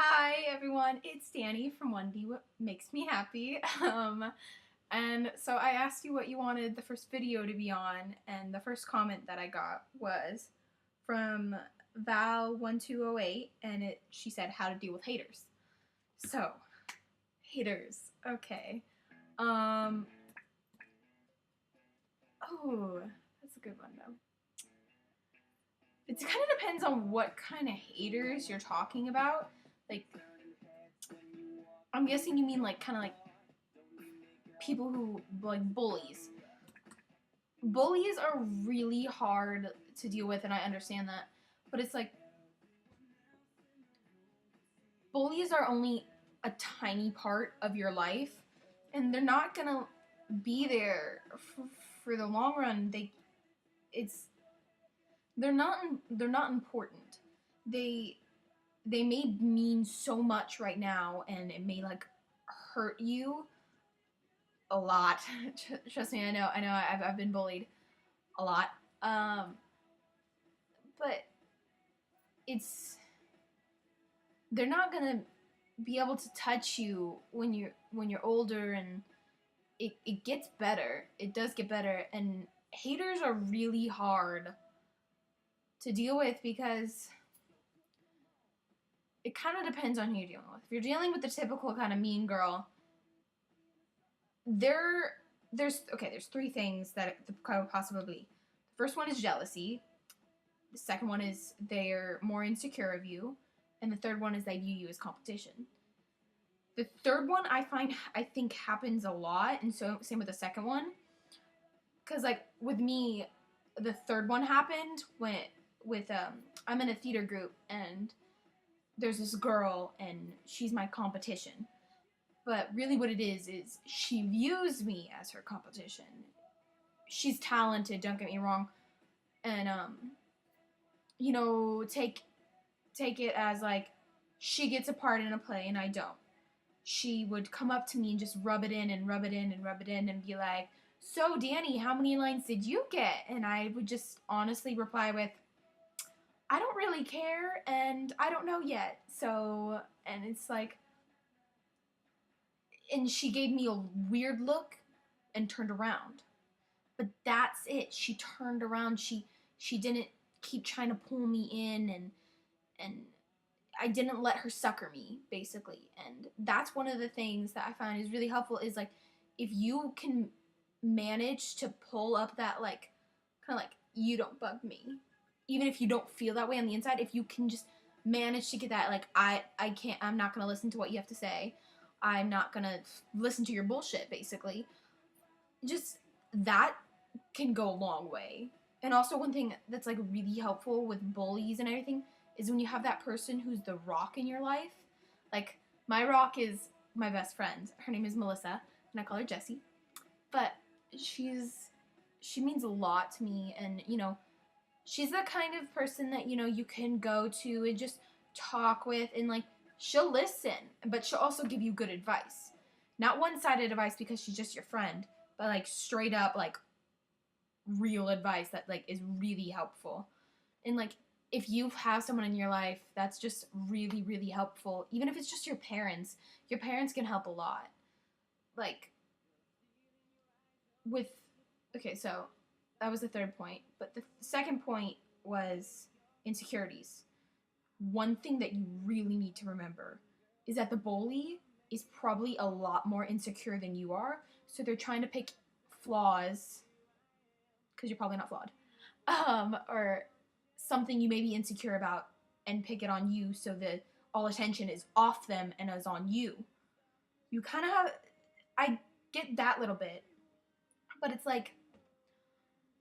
Hi everyone, it's Dani from 1D What Makes Me Happy. And so I asked you what you wanted the first video to be on, and the first comment that I got was from Val1208, and she said how to deal with haters. So, haters, okay. Oh, that's a good one though. It kind of depends on what kind of haters you're talking about. Like, I'm guessing you mean like kind of like people who like bullies. Bullies are really hard to deal with, and I understand that. But it's like bullies are only a tiny part of your life, and they're not gonna be there for the long run. It's they're not important. They they may mean so much right now, and it may like hurt you a lot. Trust me, I know. I've been bullied a lot. But it's they're not gonna be able to touch you when you're older, and it gets better. It does get better, and haters are really hard to deal with because it kind of depends on who you're dealing with. If you're dealing with the typical kind of mean girl, there's three things that it could possibly be. The first one is jealousy. The second one is they're more insecure of you, and the third one is they view you as competition. The third one I think happens a lot, and so same with the second one. Cause like with me, the third one happened when I'm in a theater group, and there's this girl and she's my competition. But really what it is she views me as her competition. She's talented, don't get me wrong. And take it as like she gets a part in a play and I don't. She would come up to me and just rub it in and rub it in and rub it in and be like, "So, Dani, how many lines did you get?" And I would just honestly reply with, "I don't really care and I don't know yet." So, and it's like, and she gave me a weird look and turned around. But that's it. She turned around. She didn't keep trying to pull me in, and I didn't let her sucker me, basically. And that's one of the things that I find is really helpful is like if you can manage to pull up that like kind of like you don't bug me. Even if you don't feel that way on the inside, if you can just manage to get that like I'm not going to listen to what you have to say. I'm not going to listen to your bullshit, basically. Just that can go a long way. And also one thing that's like really helpful with bullies and everything is when you have that person who's the rock in your life. Like my rock is my best friend. Her name is Melissa, and I call her Jessie. But she means a lot to me, and she's the kind of person that you can go to and just talk with, and like she'll listen, but she'll also give you good advice. Not one-sided advice because she's just your friend, but like straight up like real advice that like is really helpful. And like if you have someone in your life that's just really really helpful, even if it's just your parents can help a lot. Like with okay, so that was the third point, but the second point was insecurities. One thing that you really need to remember is that the bully is probably a lot more insecure than you are, so they're trying to pick flaws because you're probably not flawed, or something you may be insecure about and pick it on you, so that all attention is off them and is on you. You kind of have, I get that little bit, but it's like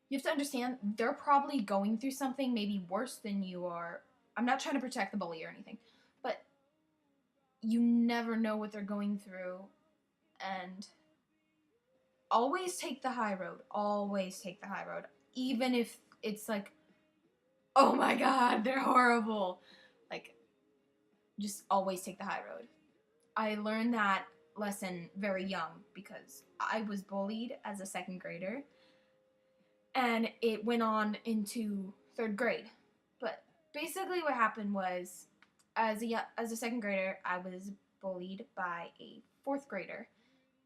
you have to understand they're probably going through something maybe worse than you are. I'm not trying to protect the bully or anything, but you never know what they're going through, and always take the high road. Always take the high road. Even if it's like, oh my god, they're horrible. Like, just always take the high road. I learned that lesson very young because I was bullied as a second grader, and it went on into third grade. But basically what happened was as a second grader, I was bullied by a fourth grader,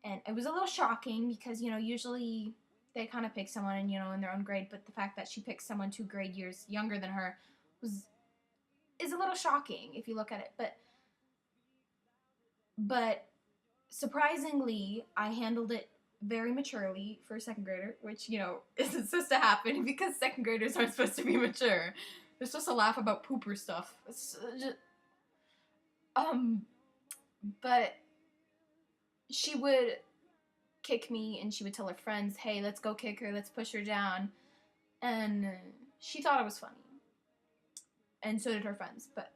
and it was a little shocking because usually they kind of pick someone in their own grade, but the fact that she picked someone 2 grade years younger than her was is a little shocking if you look at it, but surprisingly, I handled it very maturely for a second grader, which, isn't supposed to happen because second graders aren't supposed to be mature. They're supposed to laugh about pooper stuff. But she would kick me and she would tell her friends, hey, let's go kick her, let's push her down. And she thought it was funny. And so did her friends. But,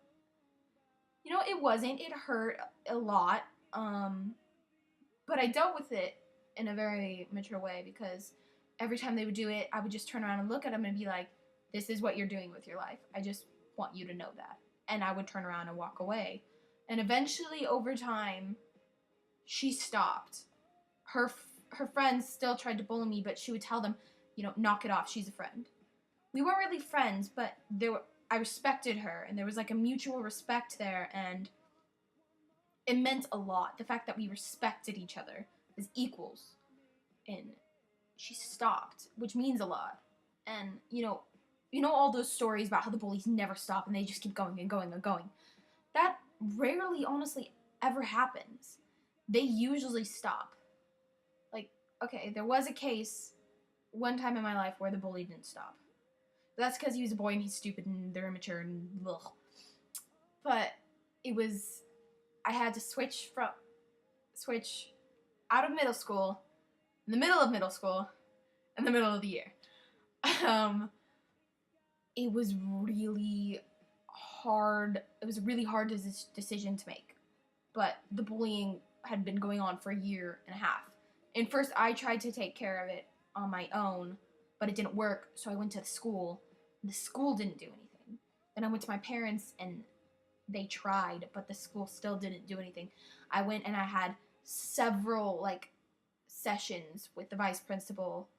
it wasn't. It hurt a lot. But I dealt with it in a very mature way because every time they would do it, I would just turn around and look at them and be like, this is what you're doing with your life. I just want you to know that. And I would turn around and walk away. And eventually, over time, she stopped. Her friends still tried to bully me, but she would tell them, knock it off. She's a friend. We weren't really friends, but I respected her, and there was like a mutual respect there, and it meant a lot. The fact that we respected each other as equals. And she stopped, which means a lot. And, all those stories about how the bullies never stop and they just keep going and going and going. That rarely, honestly, ever happens. They usually stop. Like, okay, there was a case one time in my life where the bully didn't stop. That's because he was a boy and he's stupid and they're immature and ugh. But I had to switch out of middle school, in the middle of middle school, in the middle of the year. It was really hard. It was a really hard decision to make. But the bullying had been going on for a year and a half. And first I tried to take care of it on my own, but it didn't work, so I went to the school. The school didn't do anything. Then I went to my parents, and they tried, but the school still didn't do anything. I went and I had several, sessions with the vice principal,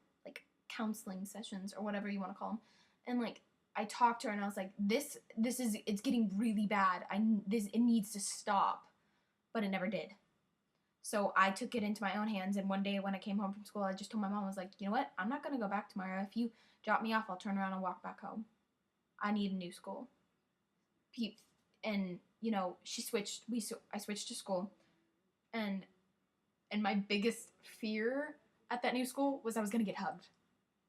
counseling sessions, or whatever you want to call them. And, I talked to her, and I was like, it's getting really bad. It needs to stop. But it never did. So I took it into my own hands, and one day when I came home from school, I just told my mom, I was like, you know what? I'm not going to go back tomorrow. If you drop me off, I'll turn around and walk back home. I need a new school. And, she switched. I switched to school. And my biggest fear at that new school was I was going to get hugged.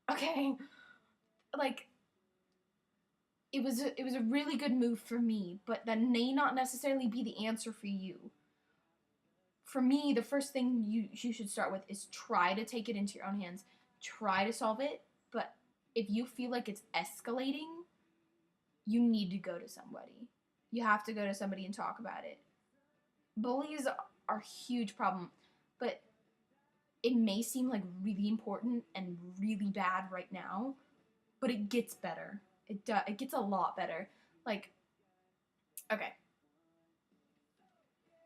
Okay? It was a really good move for me, but that may not necessarily be the answer for you. For me, the first thing you should start with is try to take it into your own hands. Try to solve it, but if you feel like it's escalating, you need to go to somebody. You have to go to somebody and talk about it. Bullies are a huge problem, but it may seem really important and really bad right now, but it gets better. It gets a lot better. Okay.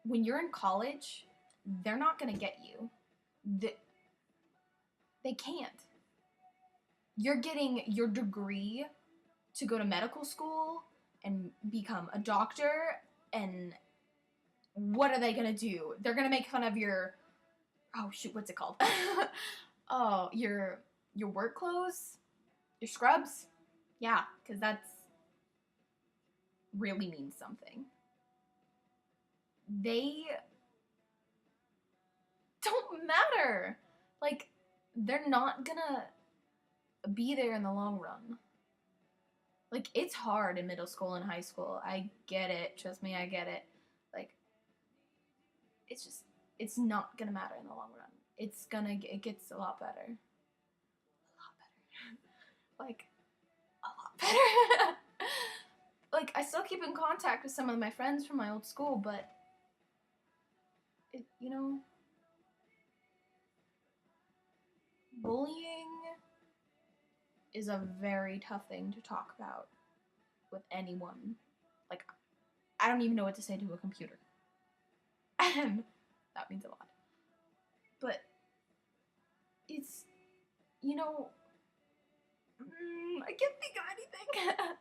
When you're in college, they're not going to get you. They can't. You're getting your degree to go to medical school and become a doctor, and what are they going to do? They're going to make fun of your, what's it called? Your work clothes? Your scrubs? Yeah, because that's really means something. They don't matter. They're not gonna be there in the long run. It's hard in middle school and high school. I get it. Trust me, I get it. It's not gonna matter in the long run. It gets a lot better. A lot better. A lot better. I still keep in contact with some of my friends from my old school, but bullying is a very tough thing to talk about with anyone. I don't even know what to say to a computer. And that means a lot. But it's, I can't think of anything.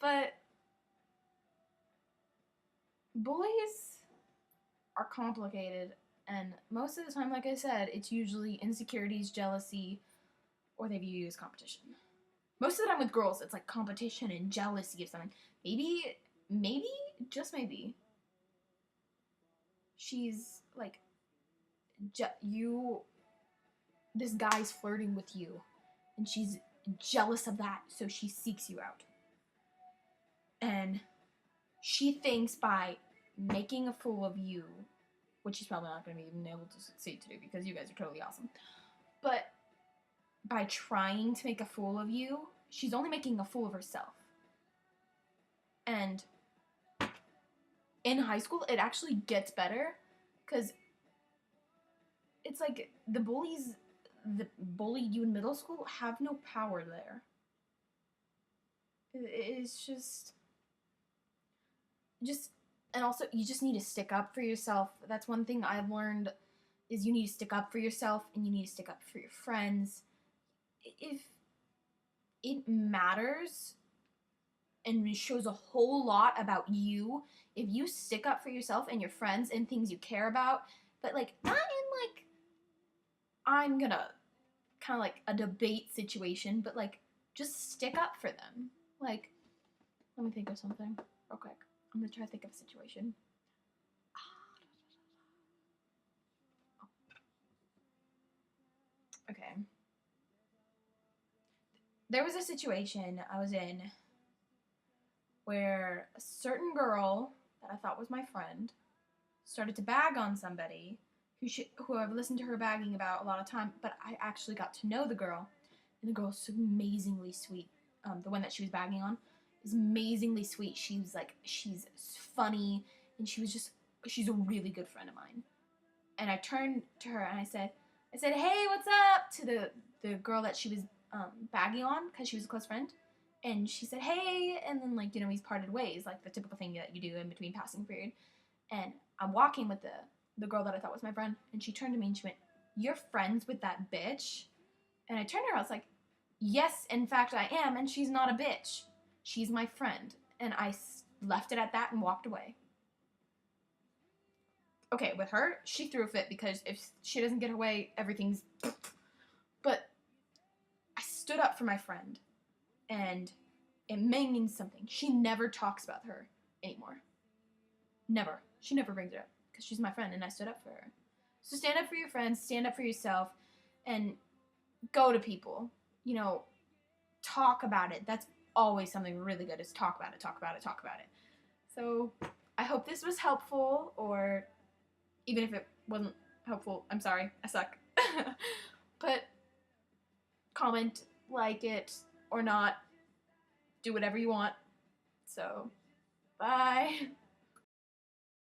But Bullies are complicated, and most of the time, like I said, it's usually insecurities, jealousy, or they view you as competition. Most of the time with girls, it's like competition and jealousy of something. Maybe, just maybe, she's like, this guy's flirting with you, and she's jealous of that, so she seeks you out. And she thinks by making a fool of you, which she's probably not going to be even able to succeed to do because you guys are totally awesome, but by trying to make a fool of you, she's only making a fool of herself. And in high school, it actually gets better because it's like the bullies that bullied you in middle school have no power there. It's just, and also you just need to stick up for yourself. That's one thing I've learned, is you need to stick up for yourself and you need to stick up for your friends. If it matters and it shows a whole lot about you if you stick up for yourself and your friends and things you care about, but like not in like I'm gonna kind of like a debate situation, but like just stick up for them. Like, let me think of something real quick. I'm gonna try to think of a situation. Okay. There was a situation I was in where a certain girl that I thought was my friend started to bag on somebody who I've listened to her bagging about a lot of time, but I actually got to know the girl, and the girl's so amazingly sweet. The one that she was bagging on is amazingly sweet. She's funny, and she's a really good friend of mine. And I turned to her and I said, "Hey, what's up?" to the girl that she was bagging on because she was a close friend. And she said, "Hey," and then like we parted ways, like the typical thing that you do in between passing period. And I'm walking with the girl that I thought was my friend, and she turned to me and she went, "You're friends with that bitch?" And I turned to her, I was like, "Yes, in fact I am, and she's not a bitch. She's my friend." And I left it at that and walked away. Okay, with her, she threw a fit because if she doesn't get her way, everything's... But I stood up for my friend, and it means something. She never talks about her anymore. Never. She never brings it up because she's my friend and I stood up for her. So stand up for your friends, stand up for yourself, and go to people. Talk about it. That's always something really good, is talk about it, talk about it, talk about it. So I hope this was helpful, or even if it wasn't helpful, I'm sorry, I suck. But comment, like it, or not. Do whatever you want. So, bye.